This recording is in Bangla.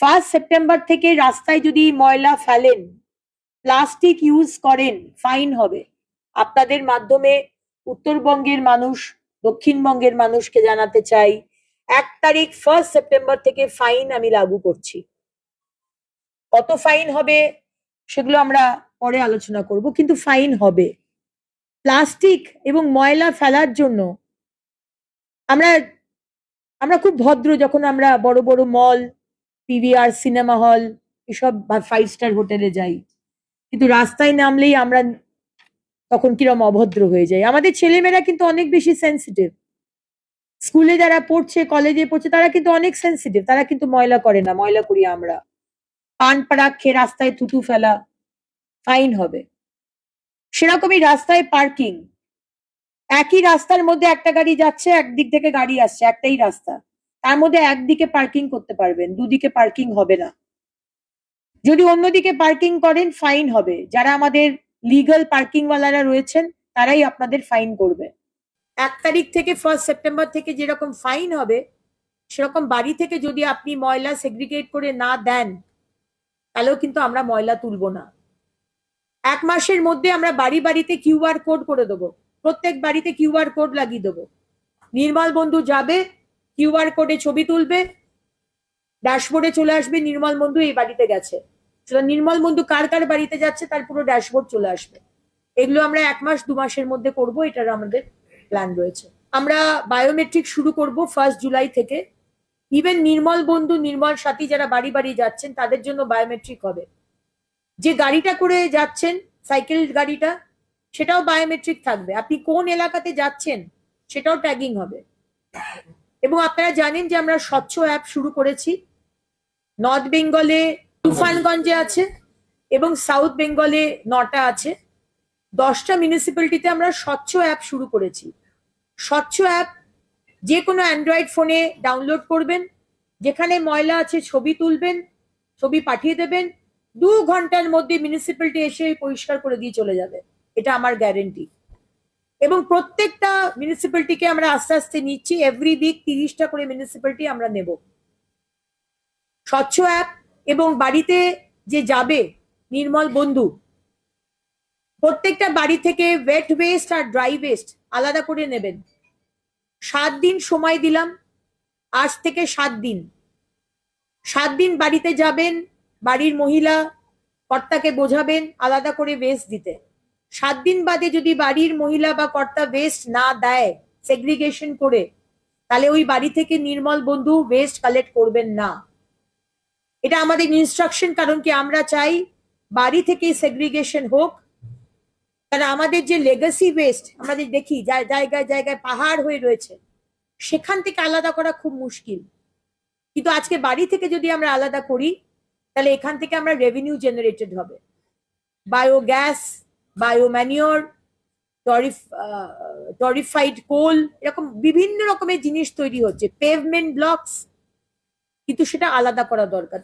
1 সেপ্টেম্বর থেকে রাস্তায় যদি ময়লা ফেলেন, প্লাস্টিক ইউজ করেন, ফাইন হবে। আপনাদের মাধ্যমে উত্তরবঙ্গের মানুষ, দক্ষিণবঙ্গের মানুষকে জানাতে চাই, 1 সেপ্টেম্বর থেকে ফাইন আমি লাগু করছি। কত ফাইন হবে সেগুলো আমরা পরে আলোচনা করব, কিন্তু ফাইন হবে। প্লাস্টিক এবং ময়লা ফেলার জন্য আমরা আমরা খুব ভদ্র, যখন আমরা বড় বড় মল, পিভিআর, সিনেমা হল, এসব 5 স্টার হোটেলে যাই, কিন্তু রাস্তায় নামলেই আমরা তখন কিরম অভদ্র হয়ে যাই। আমাদের ছেলেমেয়েরা কিন্তু অনেক বেশি সেন্সিটিভ। স্কুলে যারা পড়ছে, কলেজে পড়ছে, তারা কিন্তু অনেক সেন্সিটিভ, তারা কিন্তু ময়লা করে না, ময়লা করি আমরা। পান পাড়াক খেয়ে রাস্তায় থুতু ফেলা, ফাইন হবে। সেরকমই রাস্তায় পার্কিং, একই রাস্তার মধ্যে একটা গাড়ি যাচ্ছে, একদিক থেকে গাড়ি আসছে, একটাই রাস্তা, তার মধ্যে একদিকে পার্কিং করতে পারবেন, দুদিকে পার্কিং হবে না। যদি অন্যদিকে পার্কিং করেন, ফাইন হবে। যারা আমাদের লিগাল পার্কিং ওয়ালারা রয়েছেন, তারাই আপনাদের ফাইন করবে। 1 তারিখ থেকে 1 সেপ্টেম্বর থেকে যেরকম ফাইন হবে, সেরকম বাড়ি থেকে যদি আপনি ময়লা সেগ্রিগেট করে না দেন, তাহলেও কিন্তু আমরা ময়লা তুলবো না। 1 মাসের মধ্যে আমরা বাড়ি বাড়িতে কিউআর কোড করে দেবো, প্রত্যেক বাড়িতে কিউআর কোড লাগিয়ে দেবো। নির্মল বন্ধু যাবে, কিউআর কোডে ছবি তুলবে, ড্যাশবোর্ডে চলে আসবে নির্মল বন্ধু এই বাড়িতে গেছে। নির্মল বন্ধু কার কার বাড়িতে যাচ্ছে তার পুরো ড্যাশবোর্ড চলে আসবে। এগুলো আমরা 1 মাস 2 মাসের মধ্যে করব, এটার আমাদের প্ল্যান রয়েছে। আমরা বায়োমেট্রিক শুরু করব 1 জুলাই থেকে। ইভেন নির্মল বন্ধু, নির্মল সাথী যারা বাড়ি বাড়ি যাচ্ছেন, তাদের জন্য বায়োমেট্রিক হবে। যে গাড়িটা করে যাচ্ছেন, সাইকেল গাড়িটা, সেটাও বায়োমেট্রিক থাকবে। আপনি কোন এলাকাতে যাচ্ছেন সেটাও ট্যাগিং হবে। এবং আপনারা জানেন যে আমরা স্বচ্ছ অ্যাপ শুরু করেছি। নর্থ বেঙ্গলে তুফানগঞ্জে আছে এবং সাউথ বেঙ্গলে 9টা আছে। 10টা মিউনিসিপ্যালিটিতে আমরা স্বচ্ছ অ্যাপ শুরু করেছি। স্বচ্ছ অ্যাপ যে কোনো অ্যান্ড্রয়েড ফোনে ডাউনলোড করবেন, যেখানে ময়লা আছে ছবি তুলবেন, ছবি পাঠিয়ে দেবেন, 2 ঘন্টার মধ্যে মিউনিসিপ্যালিটি এসে পরিষ্কার করে দিয়ে চলে যাবে। এটা আমার গ্যারেন্টি। এবং প্রত্যেকটা মিউনিসিপ্যালিটিকে আমরা আস্তে আস্তে নিচ্ছি, এভরি উইক 30টা করে মিউনিসিপ্যালিটি আমরা নেব। স্বচ্ছ অ্যাপ এবং বাড়িতে যে যাবে নির্মল বন্ধু, প্রত্যেকটা বাড়ি থেকে ওয়েট ওয়েস্ট আর ড্রাই ওয়েস্ট আলাদা করে নেবেন। 7 দিন সময় দিলাম, আজ থেকে 7 দিন। 7 দিন বাড়িতে যাবেন, বাড়ির মহিলা কর্তাকে বোঝাবেন আলাদা করে ওয়েস্ট দিতে। 7 দিন বাদে যদি বাড়ির মহিলা বা কর্তা ওয়েস্ট না দেয় সেগ্রিগেশন করে, তাহলে ওই বাড়ি থেকে নির্মল বন্ধু ওয়েস্ট কালেক্ট করবেন না। এটা আমাদের ইনস্ট্রাকশন, কারণ কি আমরা চাই বাড়ি থেকে সেগ্রিগেশন হোক। কারণ আমাদের যে লেগাসি ওয়েস্ট আমাদের দেখি জায়গায় জায়গায় পাহাড় হয়ে রয়েছে, সেখান থেকে আলাদা করা খুব মুশকিল। কিন্তু আজকে বাড়ি থেকে যদি আমরা আলাদা করি, তাহলে এখান থেকে আমরা রেভিনিউ জেনারেটেড হবে। বায়োগ্যাস, বায়োম্যানিওর, টরিফাইড কোল, এরকম বিভিন্ন রকমের জিনিস তৈরি হচ্ছে, পেভমেন্ট ব্লকস, কিন্তু সেটা আলাদা করা দরকার।